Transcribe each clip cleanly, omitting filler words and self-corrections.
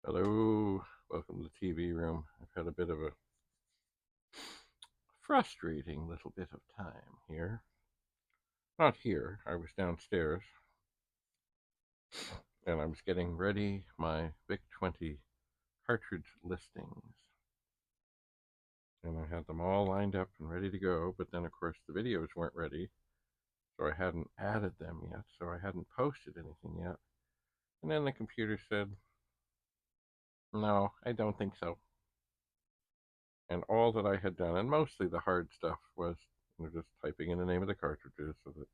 Hello, welcome to the TV room. I've had a bit of a frustrating little bit of time here. Not here, I was downstairs and I was getting ready my Vic-20 cartridge listings. And I had them all lined up and ready to go, but then of course the videos weren't ready, so I hadn't added them yet, so I hadn't posted anything yet. And then the computer said, no, I don't think so. And all that I had done, and mostly the hard stuff, was just typing in the name of the cartridges so that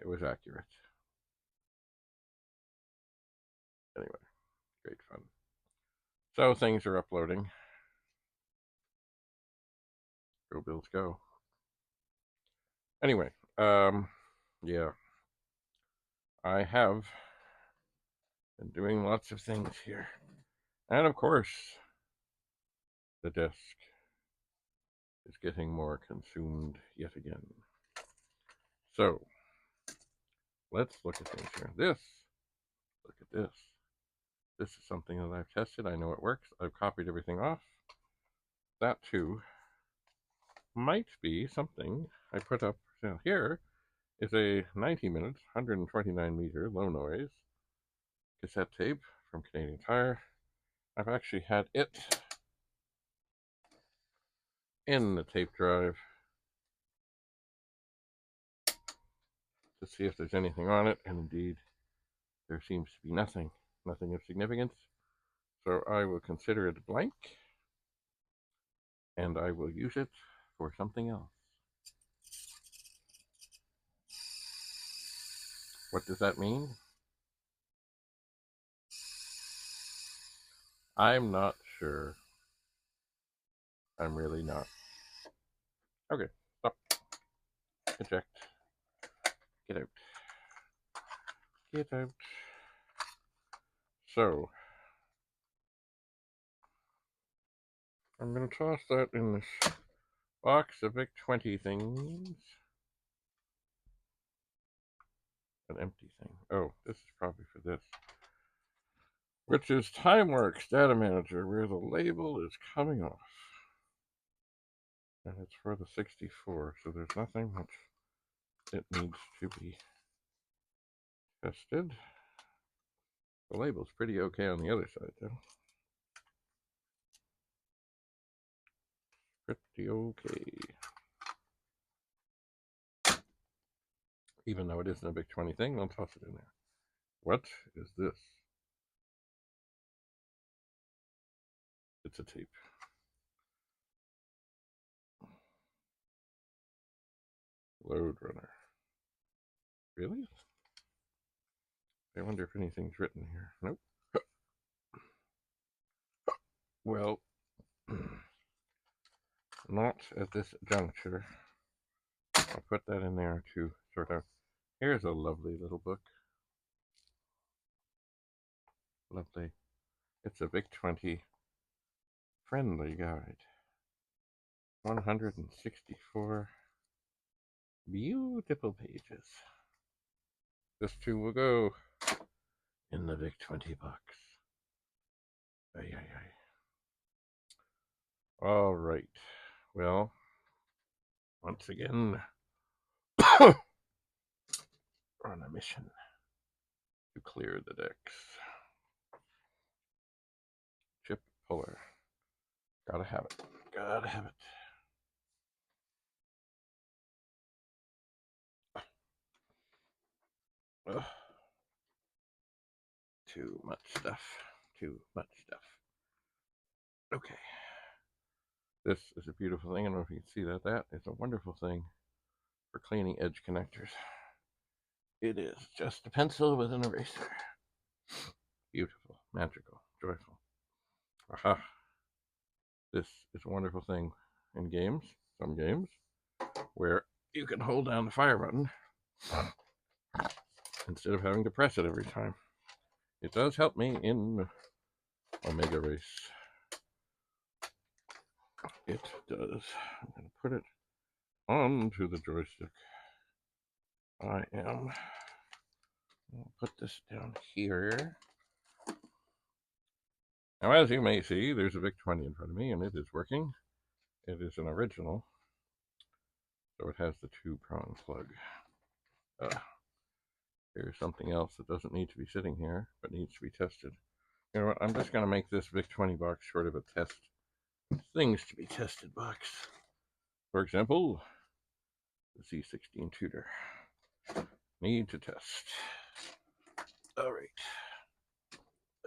it was accurate. Anyway, great fun. So things are uploading. Go Bills go. Anyway, yeah. I have been doing lots of things here. And of course, the desk is getting more consumed yet again. So, let's look at things here. Look at this. This is something that I've tested. I know it works. I've copied everything off. That too might be something I put up for sale. Here is a 90-minute, 129-meter low noise cassette tape from Canadian Tire. I've actually had it in the tape drive to see if there's anything on it, and indeed there seems to be nothing of significance. So I will consider it blank, and I will use it for something else. What does that mean? I'm not sure. I'm really not. Okay, stop. Eject. Get out. Get out. So, I'm going to toss that in this box of Vic-20 things. An empty thing. Oh, this is probably for this. Which is TimeWorks Data Manager, where the label is coming off. And it's for the 64, so there's nothing much it needs to be tested. The label's pretty okay on the other side, though. Pretty okay. Even though it isn't a Vic-20 thing, I'll toss it in there. What is this? It's a tape. Load runner. Really? I wonder if anything's written here. Nope. Well, not at this juncture. I'll put that in there to sort out. Here's a lovely little book. Lovely. It's a Vic-20 friendly guide. 164 beautiful pages. This too will go in the Vic-20 box. Ay, ay, ay. All right. Well, once again, on a mission to clear the decks. Chip puller. Gotta have it. Gotta have it. Ugh. Too much stuff. Too much stuff. Okay. This is a beautiful thing. I don't know if you can see that. That is a wonderful thing for cleaning edge connectors. It is just a pencil with an eraser. Beautiful, magical, joyful. Aha. This is a wonderful thing in games, some games, where you can hold down the fire button instead of having to press it every time. It does help me in Omega Race. It does. I'm going to put it onto the joystick. I'll put this down here. Now, as you may see, there's a Vic-20 in front of me, and it is working. It is an original, so it has the two-prong plug. Here's something else that doesn't need to be sitting here, but needs to be tested. You know what? I'm just going to make this Vic-20 box sort of a test, things to be tested box. For example, the C16 tutor. Need to test. All right.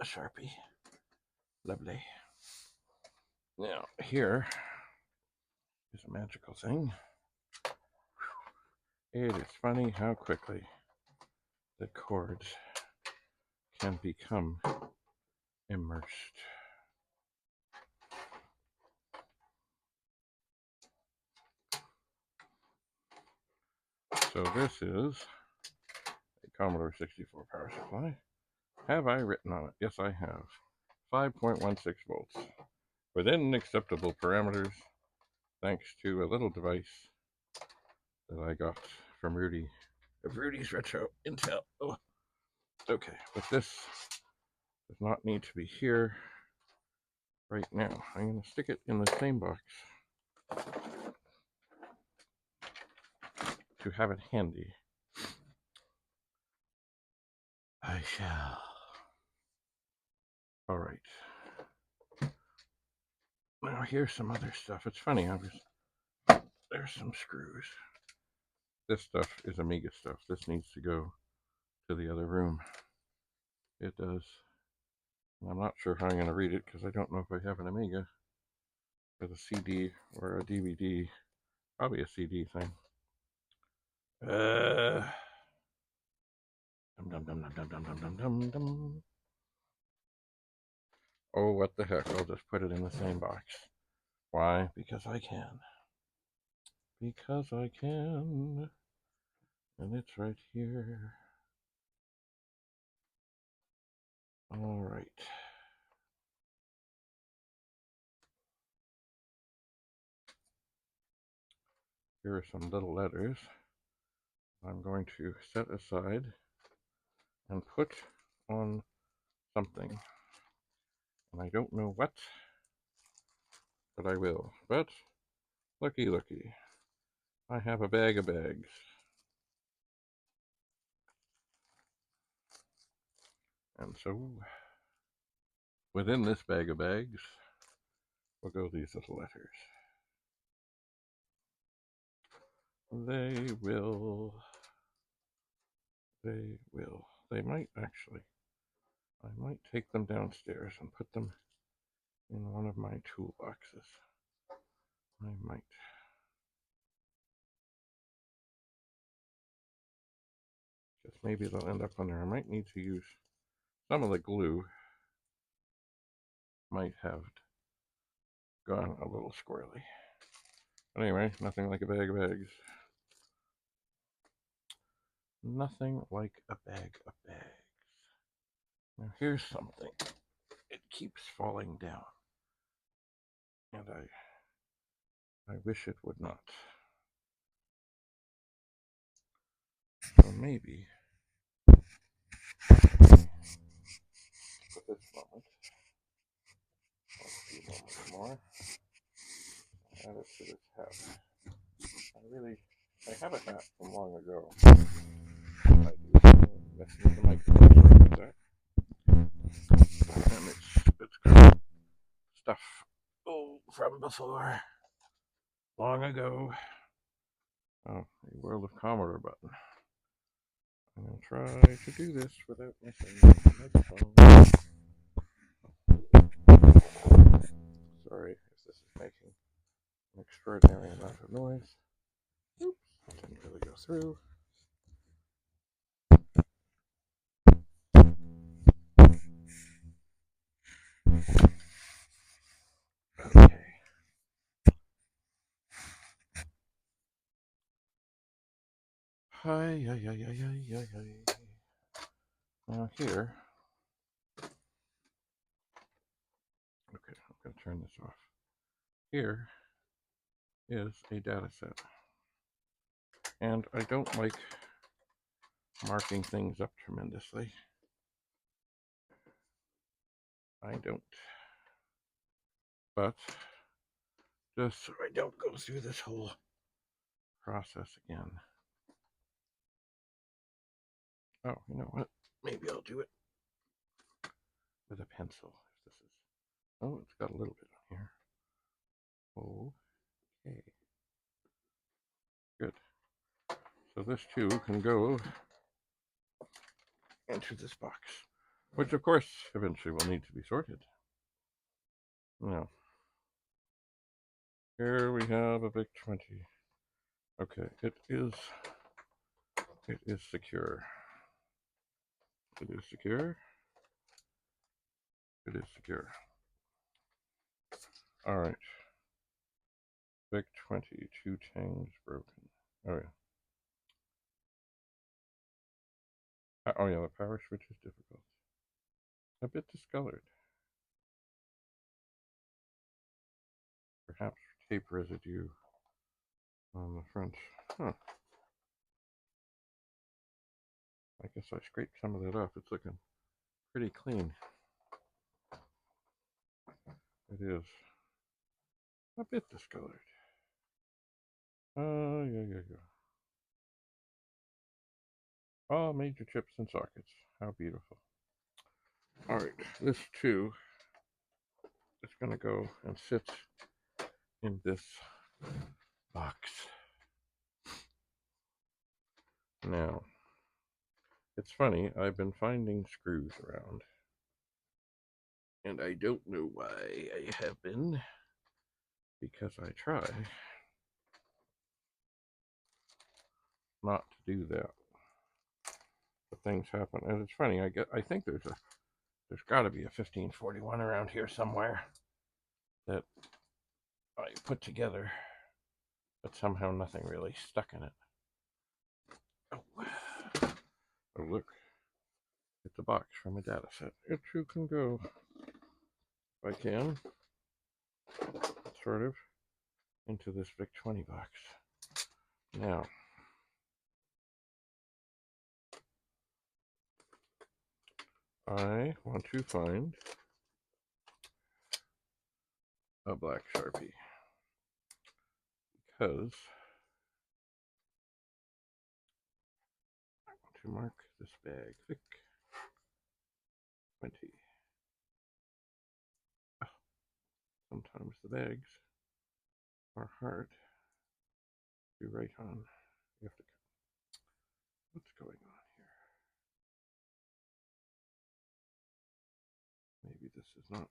A Sharpie. Lovely. Now, here is a magical thing. It is funny how quickly the cords can become immersed. So this is a Commodore 64 power supply. Have I written on it? Yes, I have. 5.16 volts. Within acceptable parameters, thanks to a little device that I got from Rudy, of Rudy's Retro Intel. Oh, okay, but this does not need to be here right now. I'm going to stick it in the same box to have it handy. I shall. All right. Now here's some other stuff. It's funny, there's some screws. This stuff is Amiga stuff. This needs to go to the other room. It does. I'm not sure how I'm going to read it because I don't know if I have an Amiga with a CD or a DVD. Probably a CD thing. Dum dum dum dum dum dum dum dum dum. Oh, what the heck? I'll just put it in the same box. Why? Because I can. Because I can. And it's right here. All right. Here are some little letters I'm going to set aside and put on something. And I don't know what, but I will. But looky, looky. I have a bag of bags. And so within this bag of bags will go these little letters. They will. They might actually. I might take them downstairs and put them in one of my toolboxes. I might. Just maybe they'll end up on there. I might need to use some of the glue. Might have gone a little squirrely. Anyway, nothing like a bag of bags. Nothing like a bag of bags. Now here's something. It keeps falling down. And I wish it would not. So maybe for this moment, a few moments more, add it to this hat. I have a hat from long ago. I do messing with the microphone, sorry about that. And it's got stuff from before, long ago. Oh, the World of Commodore button. I'm going to try to do this without messing with the microphone. Sorry if this is making an extraordinary amount of noise. Oops, didn't really go through. Okay. Hi. Now here, okay, I'm going to turn this off. Here is a data set. And I don't like marking things up tremendously. I don't. but just so I don't go through this whole process again. Oh, you know what? Maybe I'll do it with a pencil. If this is, oh, it's got a little bit on here. Okay, good. So this too can go into this box, which of course eventually will need to be sorted. Now, here we have a Vic-20. Okay, it is secure. It is secure. It is secure. All right. Vic-20, 2 tangs broken. Oh yeah. Oh yeah, the power switch is difficult. A bit discolored. Perhaps tape residue on the front. Huh. I guess I scraped some of that off. It's looking pretty clean. It is a bit discolored. Yeah. All major chips and sockets. How beautiful. All right, this too is going to go and sit in this box. Now, it's funny, I've been finding screws around, and I don't know why I have been, because I try not to do that. But things happen, and it's funny. I think there's got to be a 1541 around here somewhere that I put together, but somehow nothing really stuck in it. Oh look, it's a box from a data set. It too can go, if I can, sort of, into this Vic-20 box. Now, I want to find a black Sharpie, because I want to mark this bag Vic-20. Sometimes the bags are hard to write on. You have to. What's going on here? Maybe this is not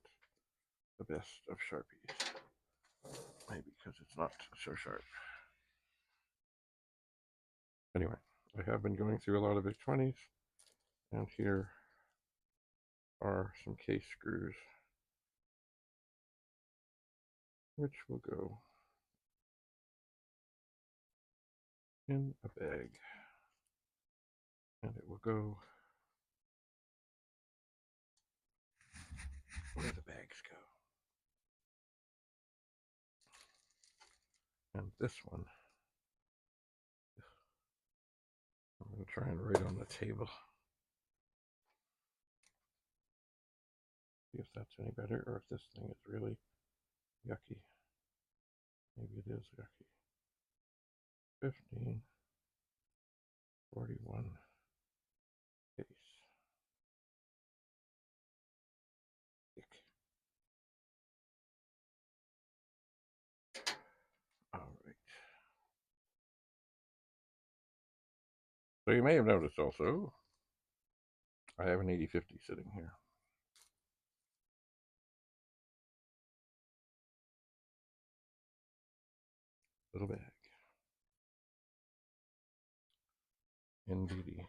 the best of Sharpies. Maybe because it's not so sharp. Anyway, I have been going through a lot of Vic-20s, and here are some case screws, which will go in a bag, and it will go where the bags go. And this one, I'm going to try and write on the table. See if that's any better, or if this thing is really yucky. Maybe it is yucky. 1541 case. All right. So you may have noticed also, I have an 8050 sitting here. Little bag. Indeedy.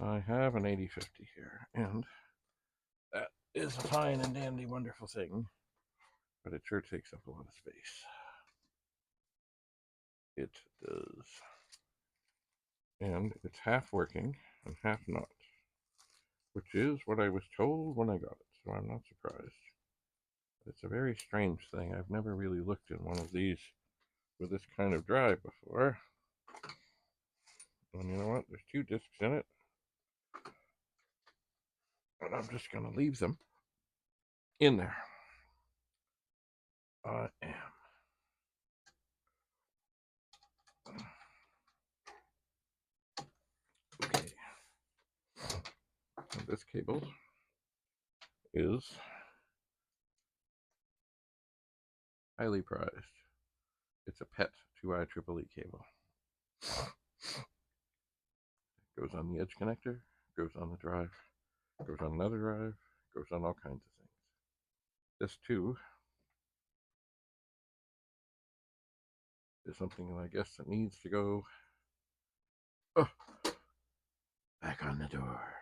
I have an 8050 here, and that is a fine and dandy wonderful thing, but it sure takes up a lot of space. It does. And it's half working and half not, which is what I was told when I got it, so I'm not surprised. It's a very strange thing. I've never really looked in one of these with this kind of drive before. And you know what? There's 2 discs in it. And I'm just going to leave them in there. I am. Okay. And this cable is highly prized. It's a PET 2IEEE cable. Goes on the edge connector, goes on the drive, goes on another drive, goes on all kinds of things. This too is something that I guess that needs to go back on the door.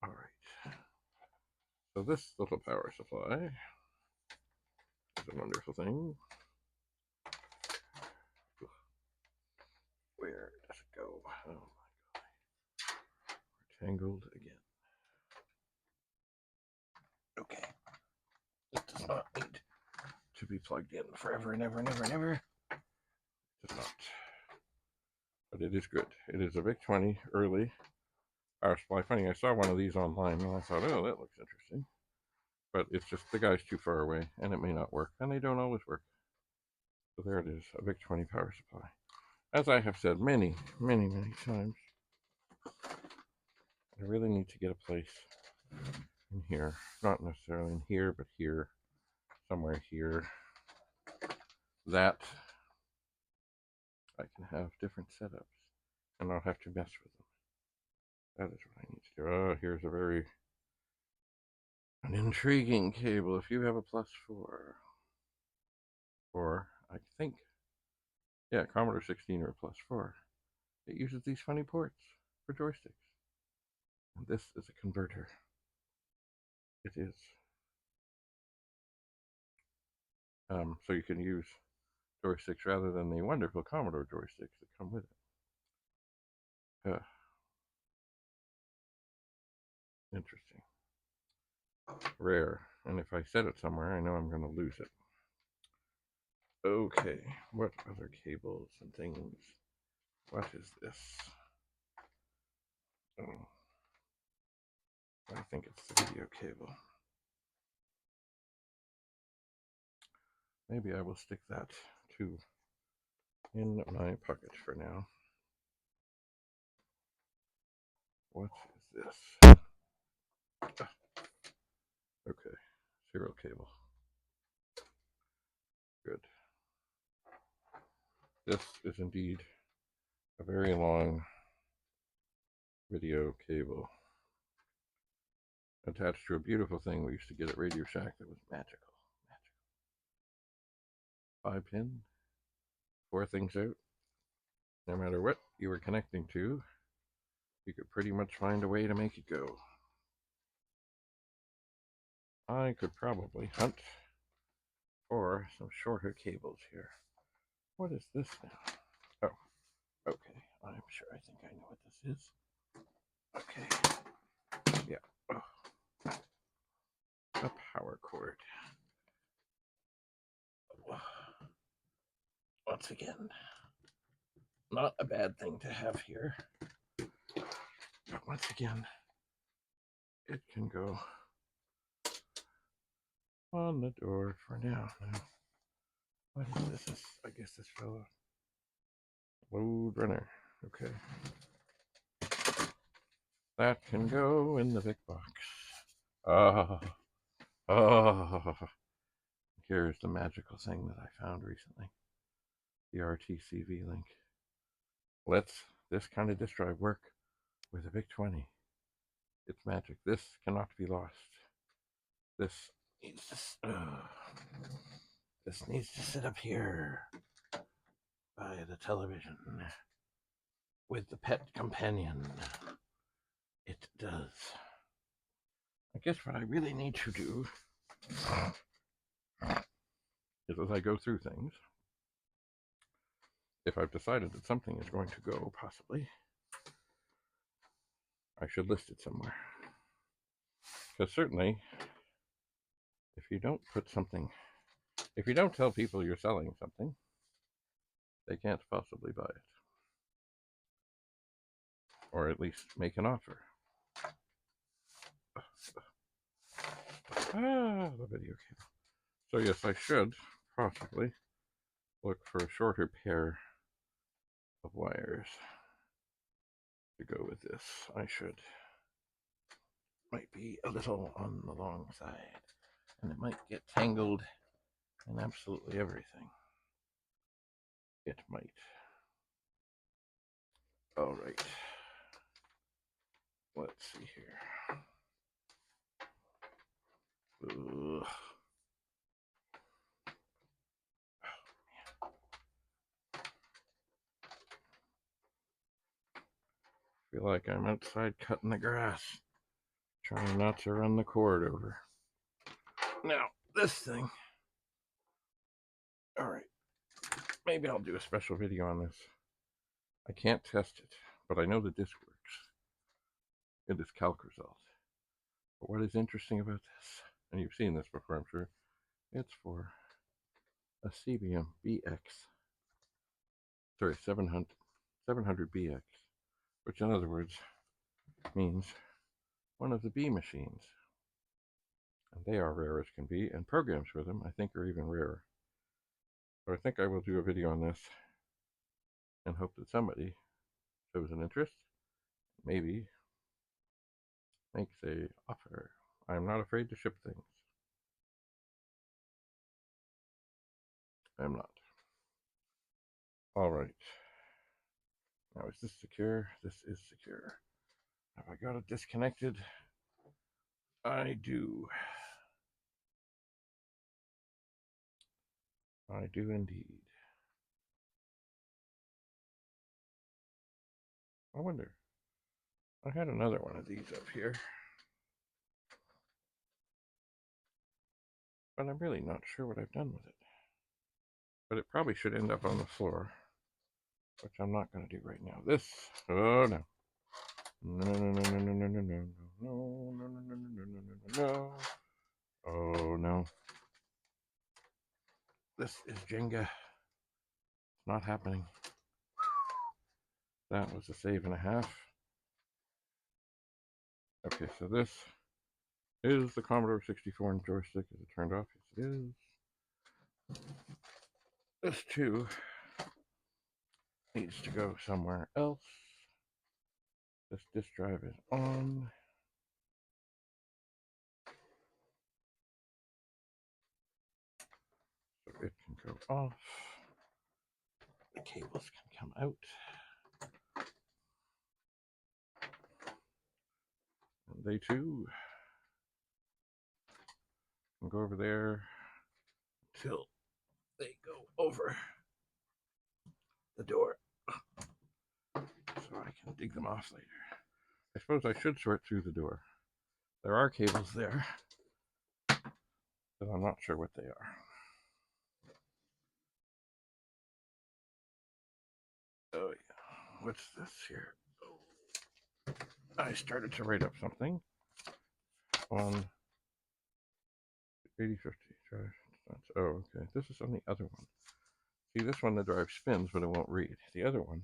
All right. So this little power supply is a wonderful thing. Where does it go? Oh my god. We're tangled again. Okay. It does not need to be plugged in forever and ever and ever and ever. It does not. But it is good. It is a Vic-20 early power supply. Funny, I saw one of these online and I thought, oh, that looks interesting. But it's just the guy's too far away and it may not work. And they don't always work. So there it is, a Vic-20 power supply. As I have said many, many, many times, I really need to get a place in here. Not necessarily in here, but here. Somewhere here. That I can have different setups and not have to mess with them. That is what I need to do. Oh, here's an intriguing cable. If you have a +4, or I think, yeah, Commodore 16 or +4, it uses these funny ports for joysticks. And this is a converter. It is. So you can use joysticks rather than the wonderful Commodore joysticks that come with it. Interesting. Rare. And if I set it somewhere, I know I'm going to lose it. Okay, what other cables and things? What is this? Oh, I think it's the video cable. Maybe I will stick that too in my pocket for now. What is this? Ah, okay, serial cable. Good. This is indeed a very long video cable attached to a beautiful thing we used to get at Radio Shack that was magical. 5-pin, 4 things out. No matter what you were connecting to, you could pretty much find a way to make it go. I could probably hunt for some shorter cables here. What is this now? Oh, okay. I'm sure I think I know what this is. Okay. Yeah. Oh. A power cord. Once again, not a bad thing to have here. But once again, it can go on the door for now. What is this? I guess this fellow. Load runner. Okay. That can go in the big box. Ah. Oh. Here's the magical thing that I found recently. The RTCV link. Lets this kind of disk drive work with a Vic-20. It's magic. This cannot be lost. This needs to sit up here by the television with the pet companion. It does. I guess what I really need to do is, as I go through things, if I've decided that something is going to go, possibly, I should list it somewhere. Because certainly, if you don't put something, if you don't tell people you're selling something, they can't possibly buy it. Or at least make an offer. The video cable. So yes, I should possibly look for a shorter pair of wires to go with this. I should. Might be a little on the long side, and it might get tangled in absolutely everything. It might. All right. Let's see here. Ugh. Feel like I'm outside cutting the grass, trying not to run the cord over. Now, this thing. All right. Maybe I'll do a special video on this. I can't test it, but I know the disc works. It is calc result. But what is interesting about this, and you've seen this before, I'm sure, it's for a CBM BX. Sorry, 700BX, which in other words means one of the B machines. And they are rare as can be, and programs for them I think are even rarer. So I think I will do a video on this and hope that somebody shows an interest, maybe makes a offer. I'm not afraid to ship things. I'm not. All right. Now, is this secure? This is secure. Have I got it disconnected? I do. I do indeed. I wonder. I had another one of these up here, but I'm really not sure what I've done with it. But it probably should end up on the floor, which I'm not going to do right now. This, oh no. No, no, no, no, no, no, no, no, no, no, no, no, no, no, no. Oh no. This is Jenga. It's not happening. That was a save and a half. Okay, so this is the Commodore 64 joystick. Is it turned off? Yes, it is. This too needs to go somewhere else. This disk drive is on. So it can go off. The cables can come out. And they too can go over there till they go over the door. So I can dig them off later. I suppose I should sort through the door. There are cables there, but I'm not sure what they are. Oh yeah, what's this here? Oh. I started to write up something on 8050 drive. Oh, okay. This is on the other one. See, this one the drive spins, but it won't read. The other one,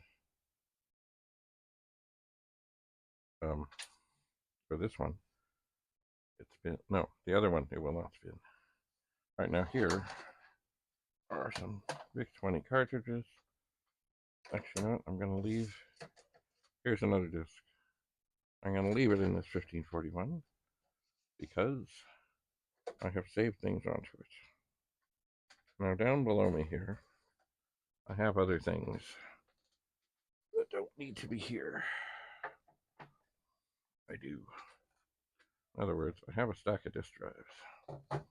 for this one, it spin. No, the other one it will not spin. Right now, here are some Vic-20 cartridges. Actually, no, I'm going to leave. Here's another disc. I'm going to leave it in this 1541 because I have saved things onto it. Now, down below me here, I have other things that don't need to be here. I do. In other words, I have a stack of disk drives,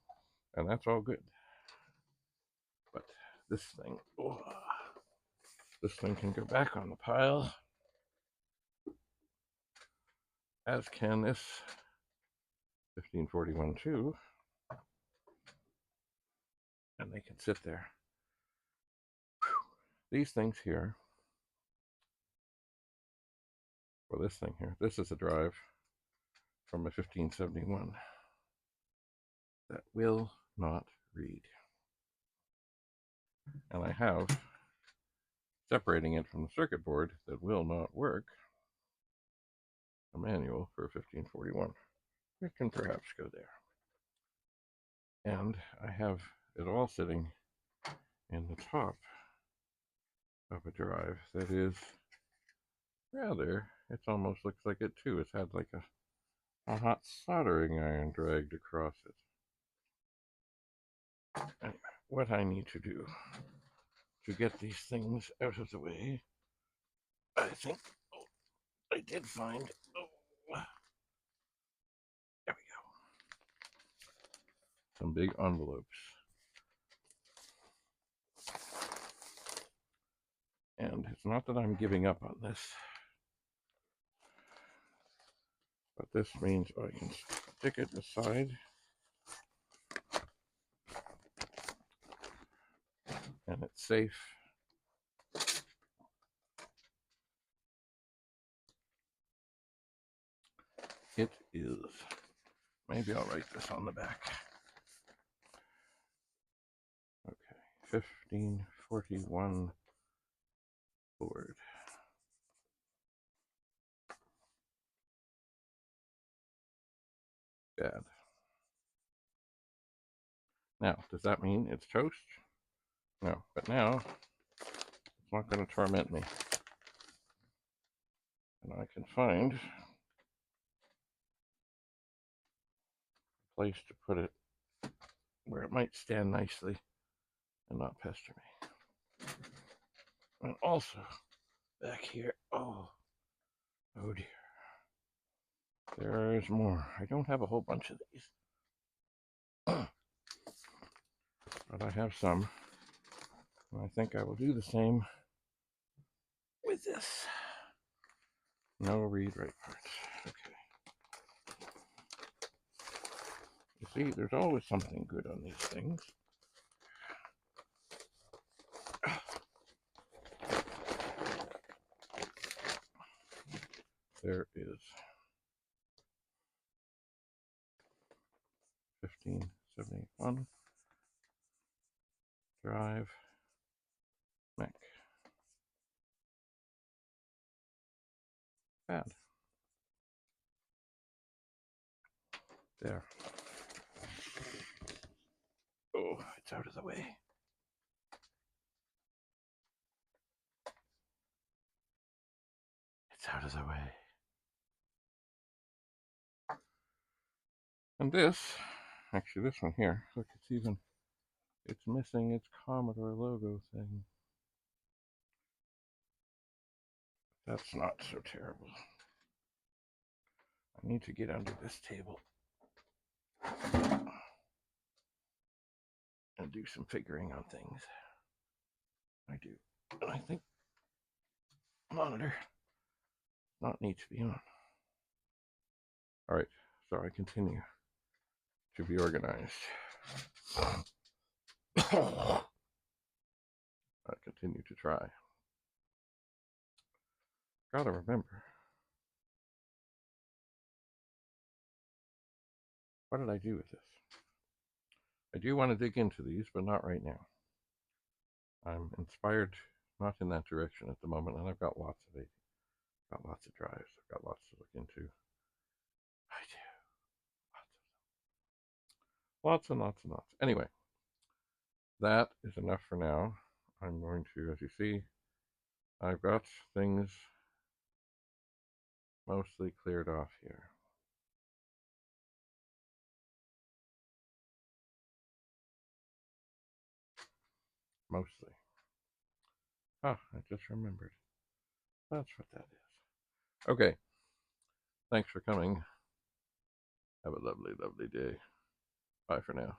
and that's all good. But this thing, oh, this thing can go back on the pile, as can this 1541 too, and they can sit there. These things here, well, this thing here, this is a drive from a 1571 that will not read. And I have, separating it from the circuit board that will not work, a manual for a 1541. It can perhaps go there. And I have is all sitting in the top of a drive that is rather, it almost looks like it too. It's had like a hot soldering iron dragged across it. And what I need to do to get these things out of the way, I think, I did find, there we go, some big envelopes. And it's not that I'm giving up on this, but this means I can stick it aside and it's safe. It is. Maybe I'll write this on the back. Okay, 1541 board. Bad. Now, does that mean it's toast? No, but now it's not going to torment me. And I can find a place to put it where it might stand nicely and not pester me. And also, back here, oh dear, there's more. I don't have a whole bunch of these, but I have some. And I think I will do the same with this. No read write parts. Okay. You see, there's always something good on these things. There is 1571 drive mech. Bad. There. Oh, it's out of the way. It's out of the way. And this, actually this one here, look, it's missing its Commodore logo thing. That's not so terrible. I need to get under this table and do some figuring on things. I do. And I think monitor not need to be on. All right, so I continue to be organized. I continue to try. Gotta remember. What did I do with this? I do want to dig into these, but not right now. I'm inspired not in that direction at the moment, and I've got lots of it. Got lots of drives. I've got lots to look into. I do. Lots of them. Lots and lots and lots. Anyway, that is enough for now. I'm going to, as you see, I've got things mostly cleared off here. Mostly. Ah, I just remembered. That's what that is. Okay. Thanks for coming. Have a lovely, lovely day. Bye for now.